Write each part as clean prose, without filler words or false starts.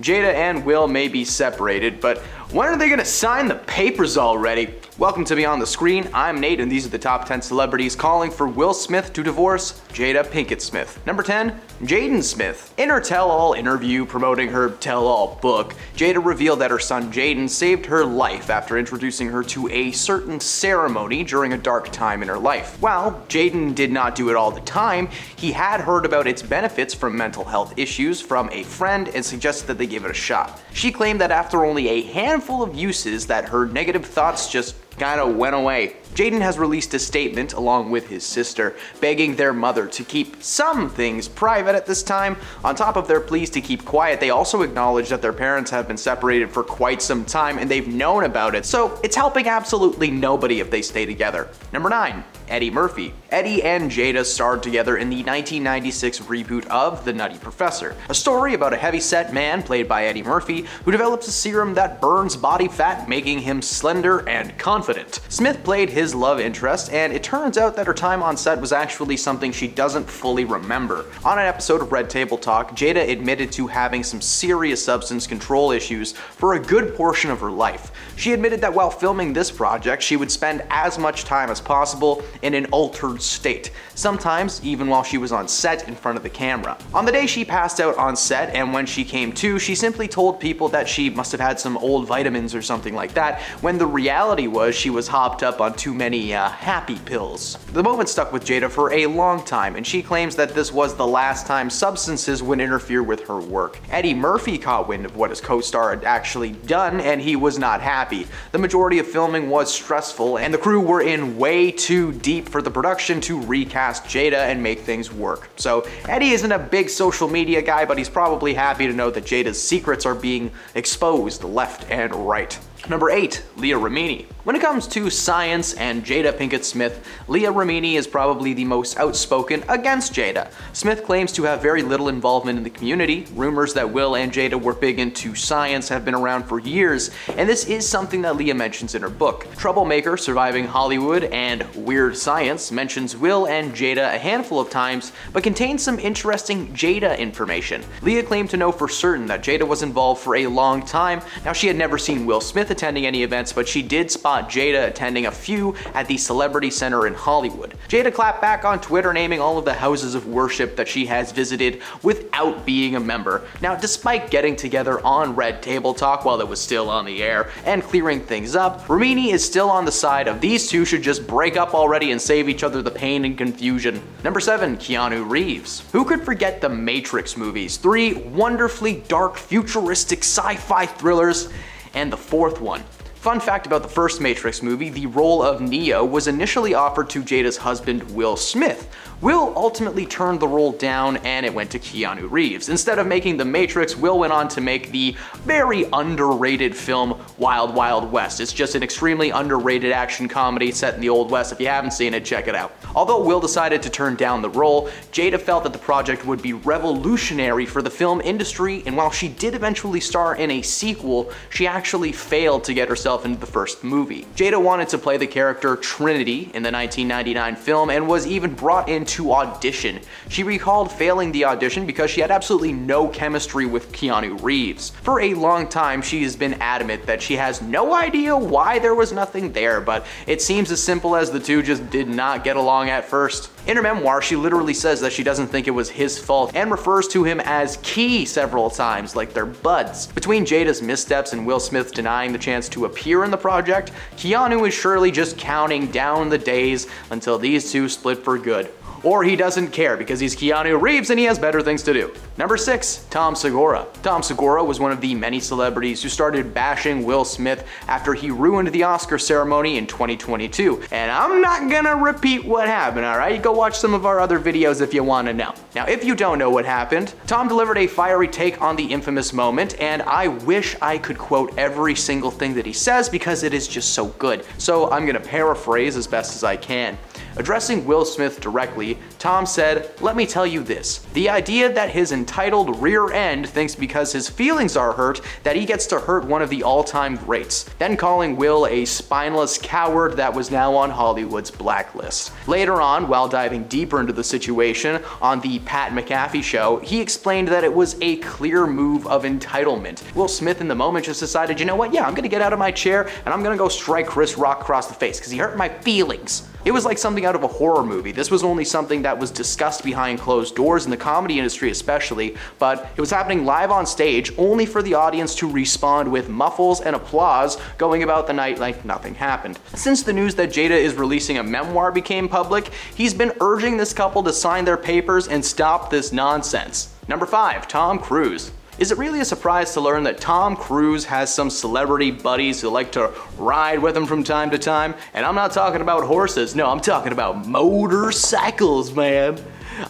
Jada and Will may be separated, but when are they gonna sign the papers already? Welcome to Beyond the Screen. I'm Nate, and these are the top 10 celebrities calling for Will Smith to divorce Jada Pinkett Smith. Number 10, Jaden Smith. In her tell-all interview promoting her tell-all book, Jada revealed that her son Jaden saved her life after introducing her to a certain ceremony during a dark time in her life. While Jaden did not do it all the time, he had heard about its benefits from mental health issues from a friend and suggested that they give it a shot. She claimed that after only a handful of uses that her negative thoughts just kinda went away. Jaden has released a statement along with his sister, begging their mother to keep some things private at this time. On top of their pleas to keep quiet, they also acknowledge that their parents have been separated for quite some time and they've known about it, so it's helping absolutely nobody if they stay together. Number 9, Eddie Murphy. Eddie and Jada starred together in the 1996 reboot of The Nutty Professor, a story about a heavy-set man played by Eddie Murphy who develops a serum that burns body fat, making him slender and confident. Smith played his love interest, and it turns out that her time on set was actually something she doesn't fully remember. On an episode of Red Table Talk, Jada admitted to having some serious substance control issues for a good portion of her life. She admitted that while filming this project, she would spend as much time as possible in an altered state, sometimes even while she was on set in front of the camera. On the day she passed out on set and when she came to, she simply told people that she must have had some old vitamins or something like that, when the reality was she was hopped up on too many happy pills. The moment stuck with Jada for a long time, and she claims that this was the last time substances would interfere with her work. Eddie Murphy caught wind of what his co-star had actually done, and he was not happy. The majority of filming was stressful, and the crew were in way too deep for the production to recast Jada and make things work. So Eddie isn't a big social media guy, but he's probably happy to know that Jada's secrets are being exposed left and right. Number 8, Leah Remini. When it comes to science and Jada Pinkett Smith, Leah Remini is probably the most outspoken against Jada. Smith claims to have very little involvement in the community. Rumors that Will and Jada were big into science have been around for years, and this is something that Leah mentions in her book. Troublemaker, Surviving Hollywood, and Weird Science mentions Will and Jada a handful of times, but contains some interesting Jada information. Leah claimed to know for certain that Jada was involved for a long time. Now, she had never seen Will Smith attending any events, but she did spot Jada attending a few at the Celebrity Center in Hollywood. Jada clapped back on Twitter, naming all of the houses of worship that she has visited without being a member. Now, despite getting together on Red Table Talk while it was still on the air and clearing things up, Remini is still on the side of these two should just break up already and save each other the pain and confusion. Number 7, Keanu Reeves. Who could forget the Matrix movies? 3 wonderfully dark, futuristic sci-fi thrillers, and the 4th one. Fun fact about the first Matrix movie, the role of Neo was initially offered to Jada's husband, Will Smith. Will ultimately turned the role down and it went to Keanu Reeves. Instead of making The Matrix, Will went on to make the very underrated film Wild Wild West. It's just an extremely underrated action comedy set in the Old West. If you haven't seen it, check it out. Although Will decided to turn down the role, Jada felt that the project would be revolutionary for the film industry, and while she did eventually star in a sequel, she actually failed to get herself into the first movie. Jada wanted to play the character Trinity in the 1999 film and was even brought in to audition. She recalled failing the audition because she had absolutely no chemistry with Keanu Reeves. For a long time, she has been adamant that she has no idea why there was nothing there, but it seems as simple as the two just did not get along at first. In her memoir, she literally says that she doesn't think it was his fault and refers to him as Key several times, like they're buds. Between Jada's missteps and Will Smith denying the chance to appear in the project, Keanu is surely just counting down the days until these two split for good. Or he doesn't care because he's Keanu Reeves and he has better things to do. Number 6, Tom Segura. Tom Segura was one of the many celebrities who started bashing Will Smith after he ruined the Oscar ceremony in 2022. And I'm not gonna repeat what happened, alright? Go watch some of our other videos if you wanna know. Now, if you don't know what happened, Tom delivered a fiery take on the infamous moment, and I wish I could quote every single thing that he says because it is just so good. So I'm gonna paraphrase as best as I can. Addressing Will Smith directly, Tom said, "Let me tell you this. The idea that his entitled rear end thinks because his feelings are hurt that he gets to hurt one of the all-time greats," then calling Will a spineless coward that was now on Hollywood's blacklist. Later on, while diving deeper into the situation on the Pat McAfee show, he explained that it was a clear move of entitlement. Will Smith in the moment just decided, you know what, yeah, I'm gonna get out of my chair and I'm gonna go strike Chris Rock across the face because he hurt my feelings. It was like something out of a horror movie. This was only something that was discussed behind closed doors in the comedy industry especially, but it was happening live on stage only for the audience to respond with muffles and applause, going about the night like nothing happened. Since the news that Jada is releasing a memoir became public, he's been urging this couple to sign their papers and stop this nonsense. Number 5, Tom Cruise. Is it really a surprise to learn that Tom Cruise has some celebrity buddies who like to ride with him from time to time? And I'm not talking about horses, no, I'm talking about motorcycles, man.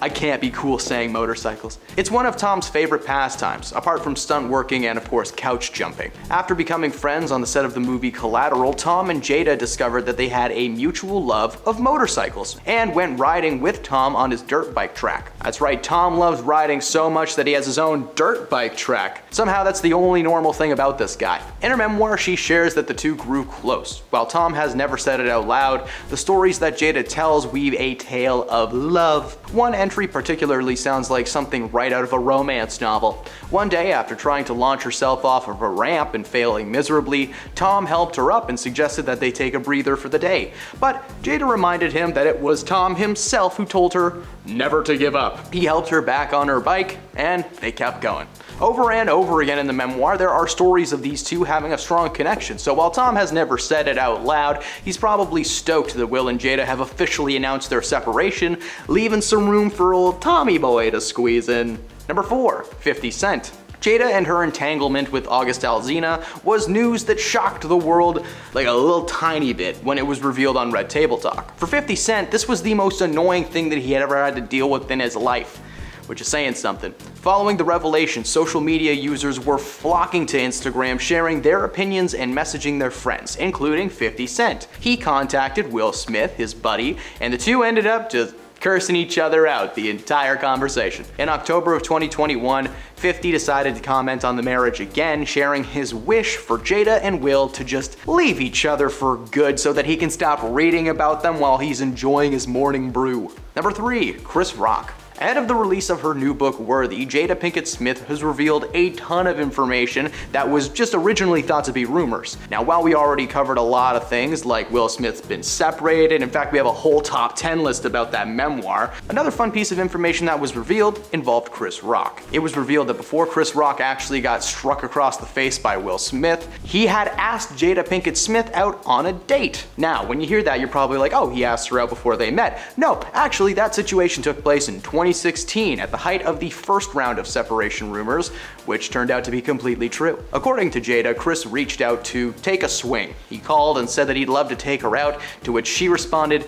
I can't be cool saying motorcycles. It's one of Tom's favorite pastimes, apart from stunt working and of course couch jumping. After becoming friends on the set of the movie Collateral, Tom and Jada discovered that they had a mutual love of motorcycles and went riding with Tom on his dirt bike track. That's right, Tom loves riding so much that he has his own dirt bike track. Somehow that's the only normal thing about this guy. In her memoir, she shares that the two grew close. While Tom has never said it out loud, the stories that Jada tells weave a tale of love. One entry particularly sounds like something right out of a romance novel. One day, after trying to launch herself off of a ramp and failing miserably, Tom helped her up and suggested that they take a breather for the day. But Jada reminded him that it was Tom himself who told her never to give up. He helped her back on her bike, and they kept going. Over and over again in the memoir, there are stories of these two having a strong connection, so while Tom has never said it out loud, he's probably stoked that Will and Jada have officially announced their separation, leaving some room for old Tommy boy to squeeze in. Number 4, 50 Cent. Jada and her entanglement with August Alsina was news that shocked the world like a little tiny bit when it was revealed on Red Table Talk. For 50 Cent, this was the most annoying thing that he had ever had to deal with in his life, which is saying something. Following the revelation, social media users were flocking to Instagram, sharing their opinions and messaging their friends, including 50 Cent. He contacted Will Smith, his buddy, and the two ended up just cursing each other out the entire conversation. In October of 2021, 50 decided to comment on the marriage again, sharing his wish for Jada and Will to just leave each other for good so that he can stop reading about them while he's enjoying his morning brew. Number 3, Chris Rock. Ahead of the release of her new book, Worthy, Jada Pinkett Smith has revealed a ton of information that was just originally thought to be rumors. Now, while we already covered a lot of things, like Will Smith's been separated, in fact, we have a whole top 10 list about that memoir, another fun piece of information that was revealed involved Chris Rock. It was revealed that before Chris Rock actually got struck across the face by Will Smith, he had asked Jada Pinkett Smith out on a date. Now, when you hear that, you're probably like, oh, he asked her out before they met. No, actually, that situation took place in 2016 at the height of the first round of separation rumors, which turned out to be completely true. According to Jada, Chris reached out to take a swing. He called and said that he'd love to take her out, to which she responded,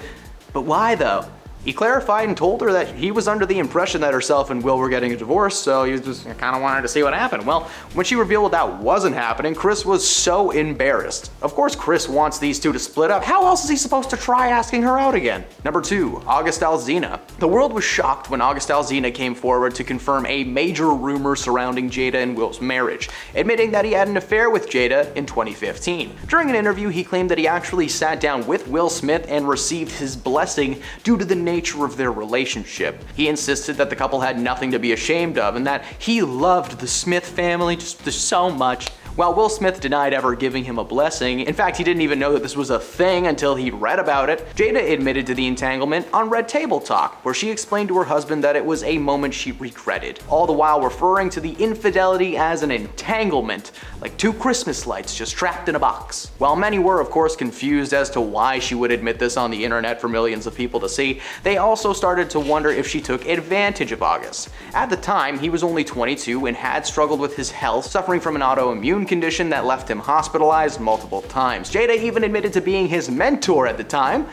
"But why though?" He clarified and told her that he was under the impression that herself and Will were getting a divorce, so he just kind of wanted to see what happened. Well, when she revealed that wasn't happening, Chris was so embarrassed. Of course Chris wants these two to split up. How else is he supposed to try asking her out again? Number 2, August Alsina. The world was shocked when August Alsina came forward to confirm a major rumor surrounding Jada and Will's marriage, admitting that he had an affair with Jada in 2015. During an interview, he claimed that he actually sat down with Will Smith and received his blessing due to the nature of their relationship. He insisted that the couple had nothing to be ashamed of and that he loved the Smith family just so much. While Will Smith denied ever giving him a blessing, in fact, he didn't even know that this was a thing until he read about it, Jada admitted to the entanglement on Red Table Talk, where she explained to her husband that it was a moment she regretted, all the while referring to the infidelity as an entanglement, like two Christmas lights just trapped in a box. While many were, of course, confused as to why she would admit this on the internet for millions of people to see, they also started to wonder if she took advantage of August. At the time, he was only 22 and had struggled with his health, suffering from an autoimmune condition that left him hospitalized multiple times. Jada even admitted to being his mentor at the time,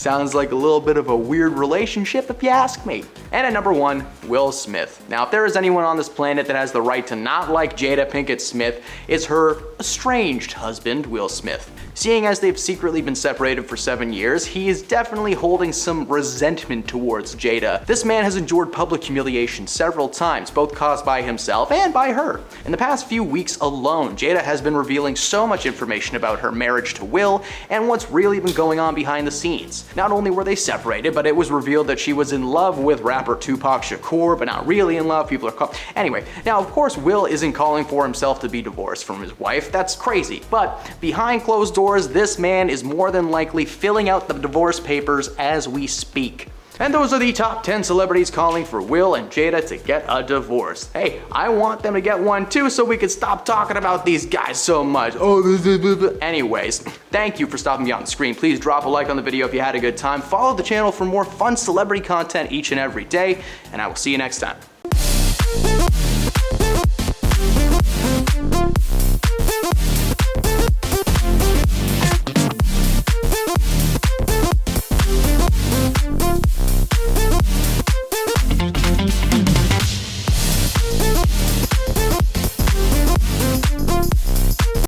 Sounds like a little bit of a weird relationship if you ask me. And at number 1, Will Smith. Now, if there is anyone on this planet that has the right to not like Jada Pinkett Smith, it's her estranged husband, Will Smith. Seeing as they've secretly been separated for 7 years, he is definitely holding some resentment towards Jada. This man has endured public humiliation several times, both caused by himself and by her. In the past few weeks alone, Jada has been revealing so much information about her marriage to Will and what's really been going on behind the scenes. Not only were they separated, but it was revealed that she was in love with rapper Tupac Shakur, but not really in love. People are Anyway, now of course Will isn't calling for himself to be divorced from his wife. That's crazy. But behind closed doors, this man is more than likely filling out the divorce papers as we speak. And those are the top 10 celebrities calling for Will and Jada to get a divorce. Hey, I want them to get one too so we can stop talking about these guys so much. Anyways, thank you for stopping me on the screen. Please drop a like on the video if you had a good time. Follow the channel for more fun celebrity content each and every day, and I will see you next time.